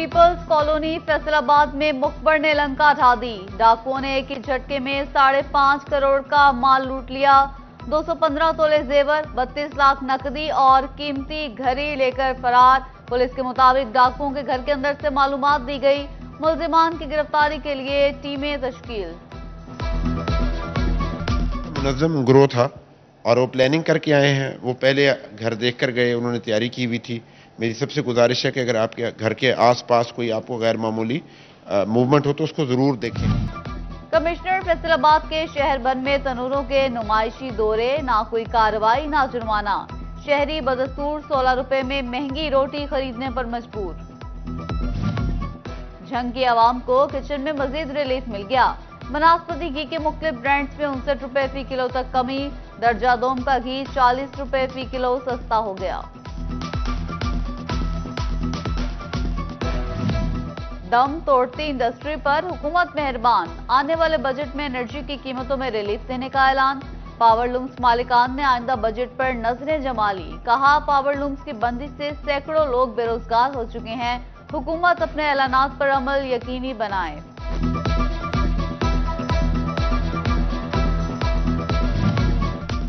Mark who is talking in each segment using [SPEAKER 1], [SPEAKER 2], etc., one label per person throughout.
[SPEAKER 1] Peoples colony Faisalabad में मुखबर ने लंका ढा दी। डाकुओं ने एक ही झटके में 5.5 करोड़ का माल लूट लिया। 215 तोले जेवर, 32 लाख नकदी और कीमती घड़ी लेकर फरार। पुलिस के मुताबिक डाकुओं के घर के अंदर से मालूमात दी गई। मुल्जिमान की गिरफ्तारी के लिए टीमें तश्कील।
[SPEAKER 2] मुनज़्ज़म गिरोह था और वो प्लानिंग करके आए हैं। वो पहले घर देख कर गए, उन्होंने तैयारी की हुई थी। मेरी सबसे गुजारिश है कि अगर आपके घर के आसपास कोई आपको गैर मामूली मूवमेंट हो तो उसको जरूर देखें।
[SPEAKER 1] कमिश्नर फैसलाबाद के शहर भर में तनूरों के नुमाइशी दौरे, ना कोई कार्रवाई ना जुर्माना। शहरी बदस्तूर 16 रुपए में महंगी रोटी खरीदने पर मजबूर। झंग की आवाम को किचन में मजीद रिलीफ मिल गया। बनास्पति घी के मुख्तलिफ ब्रांड्स में 59 रुपए फी किलो तक कमी। दर्जा दोम का घी 40 रुपए फी किलो सस्ता हो गया। दम तोड़ती इंडस्ट्री पर हुकूमत मेहरबान। आने वाले बजट में एनर्जी की कीमतों में रिलीफ देने का ऐलान। पावरलूम्स मालिकान ने आइंदा बजट पर नजरें जमा ली। कहा, पावरलूम्स की बंदी से सैकड़ों लोग बेरोजगार हो चुके हैं। हुकूमत अपने ऐलानात पर अमल यकीनी बनाए।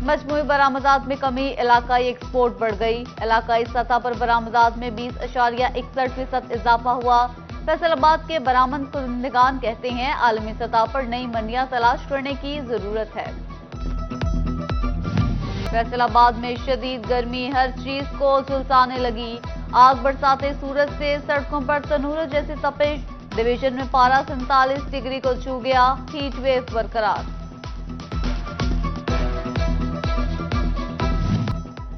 [SPEAKER 1] मजमूई बरामदात में कमी, इलाकाई एक्सपोर्ट बढ़ गई। इलाकाई सतह पर बरामदात में 20.61% इजाफा हुआ। फैसलाबाद के बरामद कुनंदगान कहते हैं, आलमी सतह पर नई मंडियां तलाश करने की जरूरत है। फैसलाबाद में शदीद गर्मी हर चीज को झुलसाने लगी। आग बरसाते सूरज से सड़कों पर तनूरों जैसी तपिश। डिवीजन में पारा 47 डिग्री को छू गया। हीट वेव बरकरार।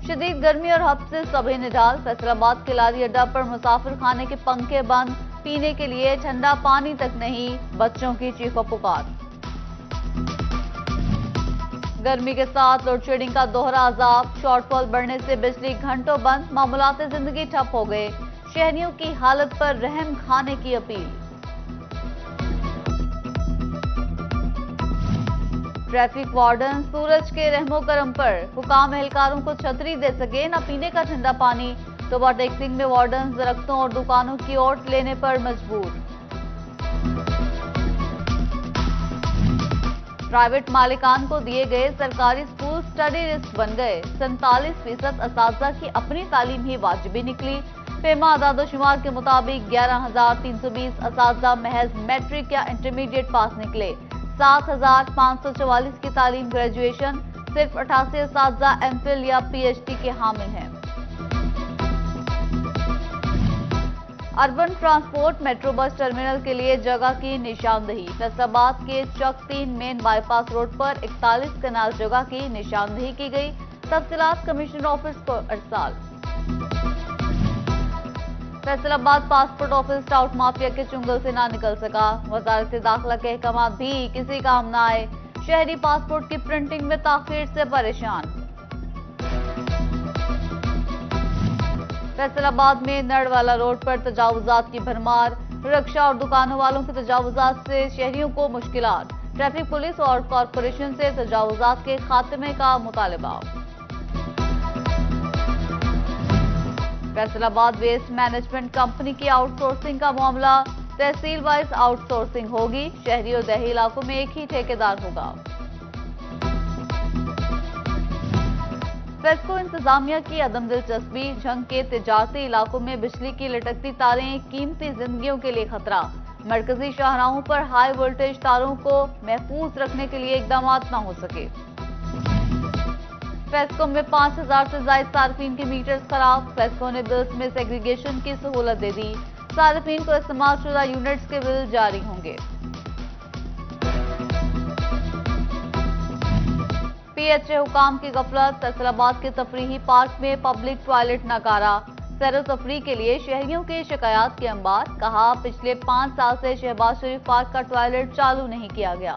[SPEAKER 1] शदीद गर्मी और हब से सभी निढाल। फैसलाबाद के लारी अड्डा पर मुसाफिर खाने के पंखे बंद। पीने के लिए ठंडा पानी तक नहीं। बच्चों की चीखों पुकार। गर्मी के साथ लोडशेडिंग का दोहरा अजाब। शॉर्टफॉल बढ़ने से बिजली घंटों बंद। मामूलाते जिंदगी ठप हो गए। शहरियों की हालत पर रहम खाने की अपील। ट्रैफिक वार्डन सूरज के रहमो करम पर। हुकाम एहलकारों को छतरी दे सके न पीने का ठंडा पानी। तोबा टेक्सिंग में वार्डन दरख्तों और दुकानों की ओट लेने पर मजबूर। प्राइवेट मालिकान को दिए गए सरकारी स्कूल स्टडी रिस्क बन गए। 47% असातिज़ा की अपनी तालीम ही वाजिबी निकली। पेमा आदादोशुमार के मुताबिक 11,320 असातिज़ा महज मैट्रिक या इंटरमीडिएट पास निकले। 7,544 की तालीम ग्रेजुएशन। सिर्फ 88 असातिज़ा एमफिल या पीएचडी के हामिल हैं। Urban transport metro bus terminal के लिए जगह की निशानदही। फैसलाबाद के चक 3 मेन बाईपास रोड पर 41 कनाल जगह की निशानदही की गई। तफसीलात कमिश्नर ऑफिस को अरसाल। Faisalabad passport office tout mafia के चुंगल से ना निकल सका। वजारत दाखिला के अहकाम भी किसी काम न आए। शहरी पासपोर्ट की प्रिंटिंग में ताखीर से परेशान। फैसलाबाद में नड़वाला रोड पर तजावुजात की भरमार। रिक्शा और दुकानों वालों के तजावुजात से शहरियों को मुश्किलात। ट्रैफिक पुलिस और कॉरपोरेशन से तजावुजात के खात्मे का मुतालबा। फैसलाबाद वेस्ट मैनेजमेंट कंपनी की आउटसोर्सिंग का मामला। तहसील वाइज आउटसोर्सिंग होगी। शहरी और देहाती इलाकों में एक ही ठेकेदार होगा। फेस्को इंतजामिया की अदम दिलचस्पी। झंग के तिजारती इलाकों में बिजली की लटकती तारें कीमती जिंदगियों के लिए खतरा। मरकजी शाहराहों पर हाई वोल्टेज तारों को महफूज रखने के लिए इकदाम न हो सके। फेस्को में 5,000 से ज्यादा सार्फिन के मीटर्स खराब। फेस्को ने बिल्स में सेग्रीगेशन की सहूलत दे दी। सार्फिन को इस्तेमाल शुदा यूनिट्स के बिल जारी होंगे। पीएचए हुकाम की गफलत। फैसलाबाद के तफरीही पार्क में पब्लिक टॉयलेट नकारा। सैर तफरी के लिए शहरियों की शिकायत के अंबार। कहा, पिछले 5 साल से शहबाज शरीफ पार्क का टॉयलेट चालू नहीं किया गया।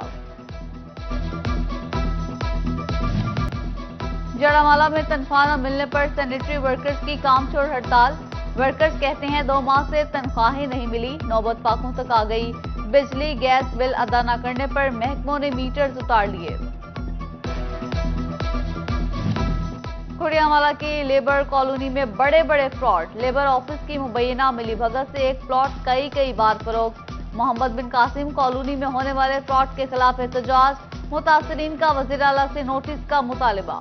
[SPEAKER 1] जड़ामाला में तनख्वाह न मिलने पर सैनिटरी वर्कर्स की काम छोड़ हड़ताल। वर्कर्स कहते हैं 2 माह से तनख्वाहें नहीं मिली। नौबत पाकों तक आ गई। बिजली गैस बिल अदा न करने पर महकमों ने मीटर्स उतार लिए। खुड़ियावाला की लेबर कॉलोनी में बड़े बड़े फ्रॉड, लेबर ऑफिस की मुबैना मिलीभगत से एक प्लॉट कई बार फरोख्त। मोहम्मद बिन कासिम कॉलोनी में होने वाले फ्रॉड के खिलाफ एहतजाज, मुतासरीन का वजीर आला से नोटिस का मुतालिबा।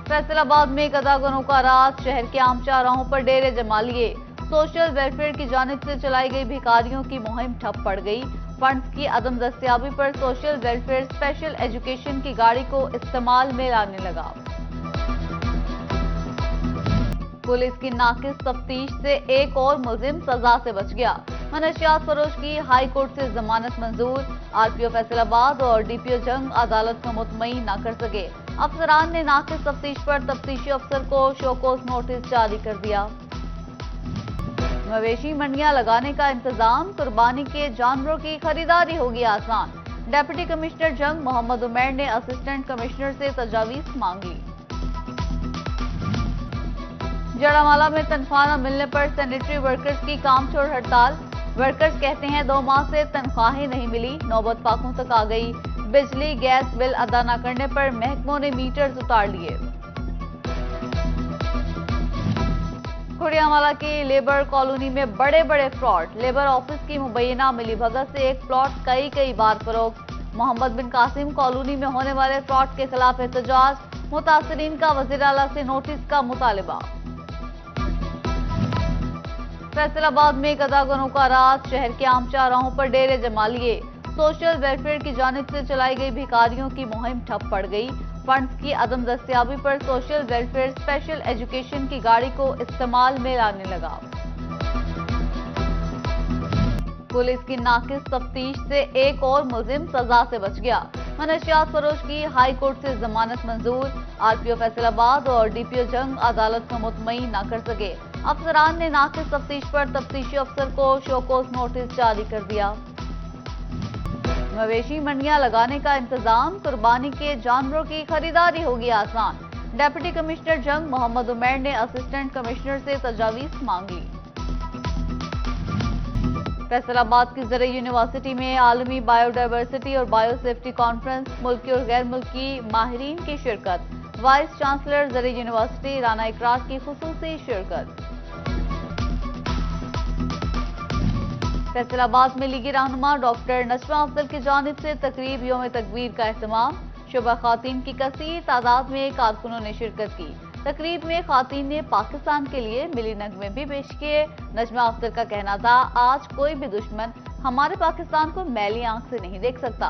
[SPEAKER 1] फैसलाबाद में गदागनों का रात, शहर के आम चौराहों पर डेरे जमा लिए। सोशल वेलफेयर की जानिब से चलाई गई भिखारियों की मुहिम ठप पड़ गई। फंड्स की अदम दस्तियाबी पर सोशल वेलफेयर स्पेशल एजुकेशन की गाड़ी को इस्तेमाल में लाने लगा। पुलिस की नाकिस तफ्तीश से एक और मुलजिम सजा से बच गया। मनशियात फरोश की हाई कोर्ट से जमानत मंजूर। आरपीओ फैसलाबाद और डीपीओ जंग अदालत को मुतमईन न कर सके। अफसरान ने नाकिस तफ्तीश पर तफ्तीशी अफसर को शोकोस नोटिस जारी कर दिया। मवेशी मंडियां लगाने का इंतजाम, कुर्बानी के जानवरों की खरीदारी होगी आसान। डिप्टी कमिश्नर जंग मोहम्मद उमैर ने असिस्टेंट कमिश्नर से तजावीज मांगी। जड़ावाला में तनख्वाह न मिलने पर सैनिटरी वर्कर्स की काम छोड़ हड़ताल। वर्कर्स कहते हैं 2 माह से तनख्वाहें नहीं मिली, नौबत पाकों तक आ गई। बिजली गैस बिल अदा न करने पर महकमों ने मीटर्स उतार लिए। खुड़ियावाला की लेबर कॉलोनी में बड़े बड़े फ्रॉड, लेबर ऑफिस की मुबैना मिलीभगत से एक प्लॉट कई बार फरोख्त। मोहम्मद बिन कासिम कॉलोनी में होने वाले फ्रॉड के खिलाफ एहतजाज, मुतासरीन का वजीर आला से नोटिस का मुतालिबा। फैसलाबाद में गदागनों का रात, शहर के आम चौराहों पर डेरे जमा लिए। सोशल वेलफेयर की जानिब से चलाई गई भिखारियों की मुहिम ठप पड़ गई। फंड्स की अदम दस्तियाबी पर सोशल वेलफेयर स्पेशल एजुकेशन की गाड़ी को इस्तेमाल में लाने लगा। पुलिस की नाकिस तफ्तीश से एक और मुलजिम सजा से बच गया। मनशियात फरोश की हाई कोर्ट से जमानत मंजूर। आरपीओ फैसलाबाद और डीपीओ जंग अदालत को मुतमईन न कर सके। अफसरान ने नाकिस तफ्तीश पर तफ्तीशी अफसर को शोकोस नोटिस जारी कर दिया। मवेशी मंडियां लगाने का इंतजाम, कुर्बानी के जानवरों की खरीदारी होगी आसान। डिप्टी कमिश्नर जंग मोहम्मद उमैर ने असिस्टेंट कमिश्नर से तजावीज मांगी। फैसलाबाद की ज़रई यूनिवर्सिटी में आलमी बायोडायवर्सिटी और बायोसेफ्टी कॉन्फ्रेंस, मुल्की और गैर मुल्की माहिरीन की शिरकत। वाइस चांसलर ज़रई यूनिवर्सिटी राना इकरार की खुसूसी शिरकत। फैसलाबाद में लीगी रहनुमा डॉक्टर नजमा अफजल की जानिब से तकरीब यौम तकबीर का एहतमाम। शुबा खातीन की कसीर तादाद में कारकुनों ने शिरकत की। तकरीब में खातीन ने पाकिस्तान के लिए मिली नगमे भी पेश किए। नजमा अफजल का कहना था, आज कोई भी दुश्मन हमारे पाकिस्तान को मैली आंख से नहीं देख सकता।